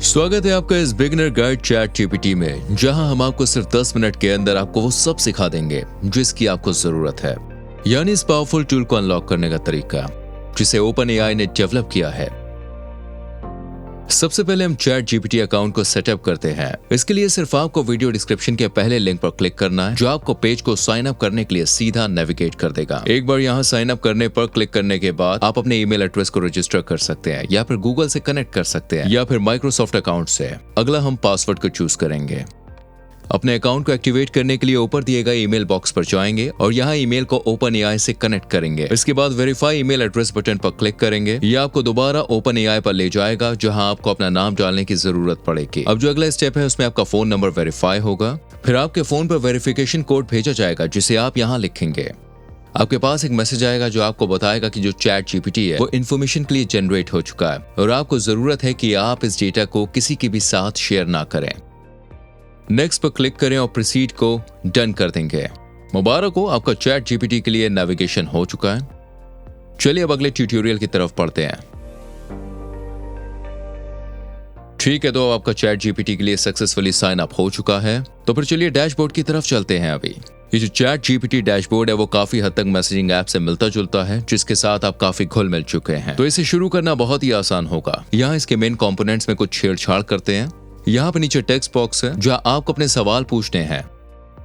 स्वागत है आपका इस बिगिनर गाइड चैट जीपीटी में, जहां हम आपको सिर्फ 10 मिनट के अंदर आपको वो सब सिखा देंगे जिसकी आपको जरूरत है, यानी इस पावरफुल टूल को अनलॉक करने का तरीका जिसे ओपन एआई ने डेवलप किया है। सबसे पहले हम चैट जीपीटी अकाउंट को सेटअप करते हैं। इसके लिए सिर्फ आपको वीडियो डिस्क्रिप्शन के पहले लिंक पर क्लिक करना है, जो आपको पेज को साइन अप करने के लिए सीधा नेविगेट कर देगा। एक बार यहाँ साइन अप करने पर क्लिक करने के बाद आप अपने ईमेल एड्रेस को रजिस्टर कर सकते हैं, या फिर गूगल से कनेक्ट कर सकते हैं, या फिर माइक्रोसॉफ्ट अकाउंट से। अगला हम पासवर्ड को चूज करेंगे। अपने अकाउंट को एक्टिवेट करने के लिए ऊपर दिए गए ईमेल बॉक्स पर जाएंगे और यहाँ ईमेल को ओपन एआई से कनेक्ट करेंगे। इसके बाद वेरीफाई ईमेल एड्रेस बटन पर क्लिक करेंगे। ये आपको दोबारा ओपन एआई पर ले जाएगा, जहाँ आपको अपना नाम डालने की जरूरत पड़ेगी। अब जो अगला स्टेप है उसमें आपका फोन नंबर वेरीफाई होगा। फिर आपके फोन पर वेरिफिकेशन कोड भेजा जाएगा, जिसे आप यहाँ लिखेंगे। आपके पास एक मैसेज आएगा जो आपको बताएगा कि जो चैट जीपीटी है वो इन्फॉर्मेशन के लिए जनरेट हो चुका है और आपको जरूरत है कि आप इस डेटा को किसी के भी साथ शेयर ना करें। नेक्स्ट पर क्लिक करें और प्रोसीड को डन कर देंगे। मुबारक हो, आपका चैट जीपीटी के लिए नेविगेशन हो चुका है। चलिए अब अगले ट्यूटोरियल की तरफ बढ़ते हैं। ठीक है, तो आपका चैट जीपीटी के लिए सक्सेसफुली साइन अप हो चुका है। तो फिर चलिए डैशबोर्ड की तरफ चलते हैं। अभी ये जो चैट जीपीटी डैशबोर्ड है वो काफी हद तक मैसेजिंग ऐप से मिलता जुलता है, जिसके साथ आप काफी घुल मिल चुके हैं। तो इसे शुरू करना बहुत ही आसान होगा। यहाँ इसके मेन कंपोनेंट्स में कुछ छेड़छाड़ करते हैं। यहाँ पर नीचे टेक्स्ट बॉक्स है, जहाँ आपको अपने सवाल पूछने हैं।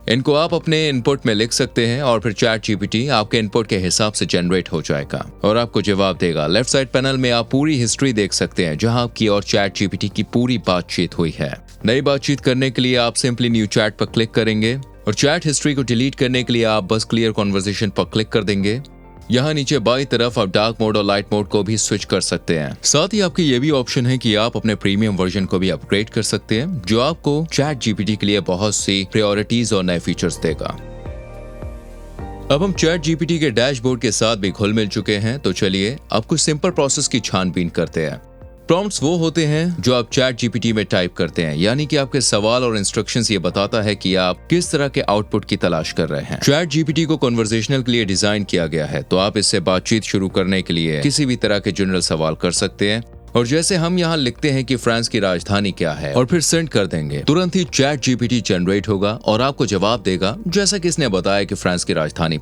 इनको आप अपने इनपुट में लिख सकते हैं और फिर चैट जीपीटी आपके इनपुट के हिसाब से जनरेट हो जाएगा और आपको जवाब देगा। लेफ्ट साइड पैनल में आप पूरी हिस्ट्री देख सकते हैं, जहां आपकी और चैट जीपीटी की पूरी बातचीत हुई है। नई बातचीत करने के लिए आप सिंपली न्यू चैट पर क्लिक करेंगे और चैट हिस्ट्री को डिलीट करने के लिए आप बस क्लियर कॉन्वर्सेशन पर क्लिक कर देंगे। यहाँ नीचे बाई तरफ आप डार्क मोड और लाइट मोड को भी स्विच कर सकते हैं। साथ ही आपके ये भी ऑप्शन है कि आप अपने प्रीमियम वर्जन को भी अपग्रेड कर सकते हैं, जो आपको चैट जीपीटी के लिए बहुत सी प्रायोरिटीज और नए फीचर्स देगा। अब हम चैट जीपीटी के डैशबोर्ड के साथ भी घुल मिल चुके हैं, तो चलिए अब कुछ सिंपल प्रोसेस की छानबीन करते हैं। प्रॉम्प्ट्स वो होते हैं जो आप चैट जीपीटी में टाइप करते हैं, यानी कि आपके सवाल और इंस्ट्रक्शंस ये बताता है कि आप किस तरह के आउटपुट की तलाश कर रहे हैं। चैट जीपीटी को कन्वर्सेशनल के लिए डिजाइन किया गया है, तो आप इससे बातचीत शुरू करने के लिए किसी भी तरह के जनरल सवाल कर सकते हैं। और जैसे हम यहाँ लिखते हैं कि फ्रांस की राजधानी क्या है और फिर सेंड कर देंगे, तुरंत ही चैट जीपीटी जनरेट होगा और आपको जवाब देगा, जैसा कि इसने बताया कि फ्रांस की राजधानी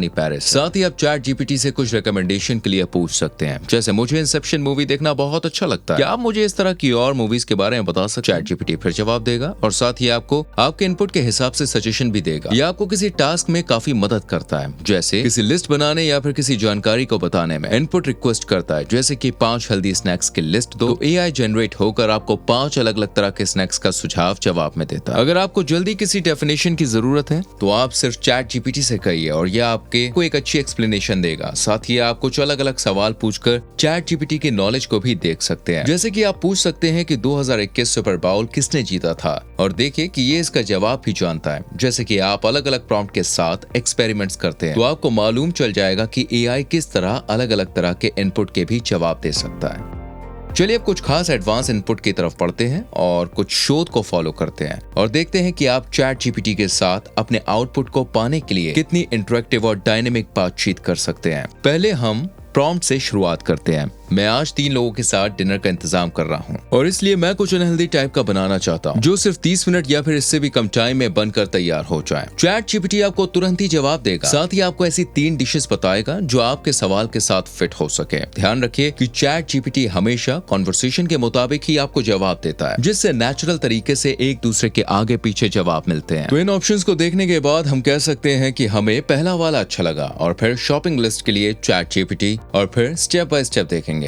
पेरिस। साथ ही आप चैट जीपीटी से कुछ रिकमेंडेशन के लिए पूछ सकते हैं, जैसे मुझे इंसेप्शन मूवी देखना बहुत अच्छा लगता है, क्या आप मुझे इस तरह की और मूवीज के बारे में बता सकते हैं। चैट जीपीटी फिर जवाब देगा और साथ ही आपको आपके इनपुट के हिसाब से सजेशन भी देगा। यह आपको किसी टास्क में काफी मदद करता है, जैसे किसी लिस्ट बनाने या फिर किसी जानकारी को बताने में। इनपुट रिक्वेस्ट करता है, जैसे कि 5 हेल्दी स्नैक्स की लिस्ट दो, तो एआई जनरेट होकर आपको 5 अलग अलग तरह के स्नैक्स का सुझाव जवाब में देता है। अगर आपको जल्दी किसी डेफिनेशन की जरूरत है तो आप सिर्फ चैट जीपीटी से कहिए और यह आपको एक अच्छी एक्सप्लेनेशन देगा। साथ ही आप कुछ अलग अलग सवाल पूछकर चैट जीपीटी की नॉलेज को भी देख सकते हैं, जैसे कि आप पूछ सकते हैं कि 2021 सुपर बाउल किसने जीता था, और देखिए कि ये इसका जवाब भी जानता है। जैसे कि आप अलग अलग प्रॉम्प्ट के साथ एक्सपेरिमेंट्स करते हैं, तो आपको मालूम चल जाएगा कि एआई किस तरह अलग अलग तरह के इनपुट के भी जवाब दे सकता है। चलिए अब कुछ खास एडवांस इनपुट की तरफ पढ़ते हैं और कुछ शोध को फॉलो करते हैं और देखते हैं कि आप चैट जीपीटी के साथ अपने आउटपुट को पाने के लिए कितनी इंटरेक्टिव और डायनेमिक बातचीत कर सकते हैं। पहले हम प्रॉम्प्ट से शुरुआत करते हैं। मैं आज 3 लोगों के साथ डिनर का इंतजाम कर रहा हूँ और इसलिए मैं कुछ अनहेल्दी टाइप का बनाना चाहता हूँ, जो सिर्फ 30 मिनट या फिर इससे भी कम टाइम में बनकर तैयार हो जाए। चैट जीपीटी आपको तुरंत ही जवाब देगा। साथ ही आपको ऐसी 3 डिशेस बताएगा जो आपके सवाल के साथ फिट हो सके। ध्यान रखिए कि चैट जीपीटी हमेशा कॉन्वर्सेशन के मुताबिक ही आपको जवाब देता है, जिससे नेचुरल तरीके से एक दूसरे के आगे पीछे जवाब मिलते हैं। तो इन ऑप्शंस को देखने के बाद हम कह सकते हैं कि हमें पहला वाला अच्छा लगा, और फिर शॉपिंग लिस्ट के लिए चैट जीपीटी, और फिर स्टेप बाय स्टेप देखेंगे।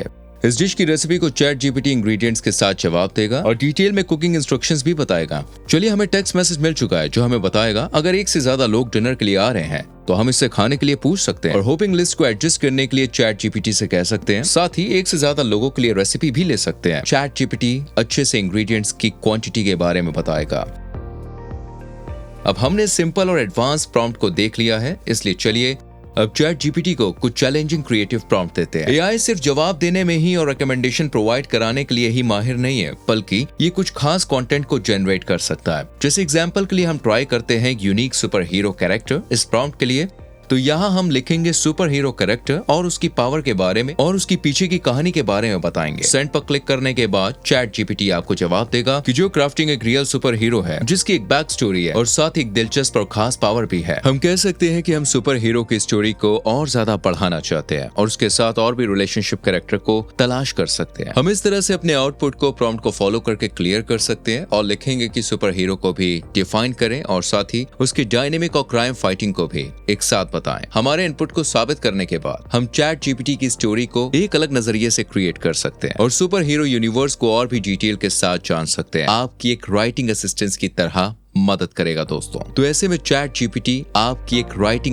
इस डिश की रेसिपी को चैट जीपीटी इंग्रेडिएंट्स के साथ जवाब देगा और डिटेल में कुकिंग इंस्ट्रक्शंस भी बताएगा। चलिए हमें टेक्स्ट मैसेज मिल चुका है जो हमें बताएगा अगर 1 से ज्यादा लोग डिनर के लिए आ रहे हैं तो हम इससे खाने के लिए पूछ सकते हैं, और होपिंग लिस्ट को एडजस्ट करने के लिए चैट जीपीटी से कह सकते हैं। साथ ही 1 से ज्यादा लोगों के लिए रेसिपी भी ले सकते हैं। चैट जीपीटी अच्छे से इंग्रेडिएंट्स की क्वांटिटी के बारे में बताएगा। अब हमने सिंपल और एडवांस प्रॉम्प्ट को देख लिया है, इसलिए चलिए अब चैट जीपीटी को कुछ चैलेंजिंग क्रिएटिव प्रॉम्प्ट देते हैं। एआई सिर्फ जवाब देने में ही और रिकमेंडेशन प्रोवाइड कराने के लिए ही माहिर नहीं है, बल्कि ये कुछ खास कंटेंट को जनरेट कर सकता है। जैसे एग्जांपल के लिए हम ट्राई करते हैं यूनिक सुपर हीरो कैरेक्टर। इस प्रॉम्प्ट के लिए तो यहाँ हम लिखेंगे सुपर हीरो कैरेक्टर और उसकी पावर के बारे में और उसकी पीछे की कहानी के बारे में बताएंगे। सेंड पर क्लिक करने के बाद चैट जीपीटी आपको जवाब देगा कि जो क्राफ्टिंग एक रियल सुपर हीरो है जिसकी एक बैक स्टोरी है और साथ ही एक दिलचस्प और खास पावर भी है। हम कह सकते हैं कि हम सुपर हीरो की स्टोरी को और ज्यादा बढ़ाना चाहते हैं और उसके साथ और भी रिलेशनशिप कैरेक्टर को तलाश कर सकते हैं। हम इस तरह से अपने आउटपुट को प्रॉम्प्ट को फॉलो करके क्लियर कर सकते हैं और लिखेंगे कि सुपर हीरो को भी डिफाइन करें और साथ ही उसकी डायनेमिक और क्राइम फाइटिंग को भी एक साथ बताएं। हमारे इनपुट को साबित करने के बाद हम चैट जीपीटी की स्टोरी को एक अलग नजरिए से क्रिएट कर सकते हैं और सुपर हीरो यूनिवर्स को और भी डिटेल के साथ जान सकते हैं। आपकी एक राइटिंग असिस्टेंस की तरह मदद करेगा दोस्तों। तो ऐसे में चैट जीपीटी आपकी एक राइटिंग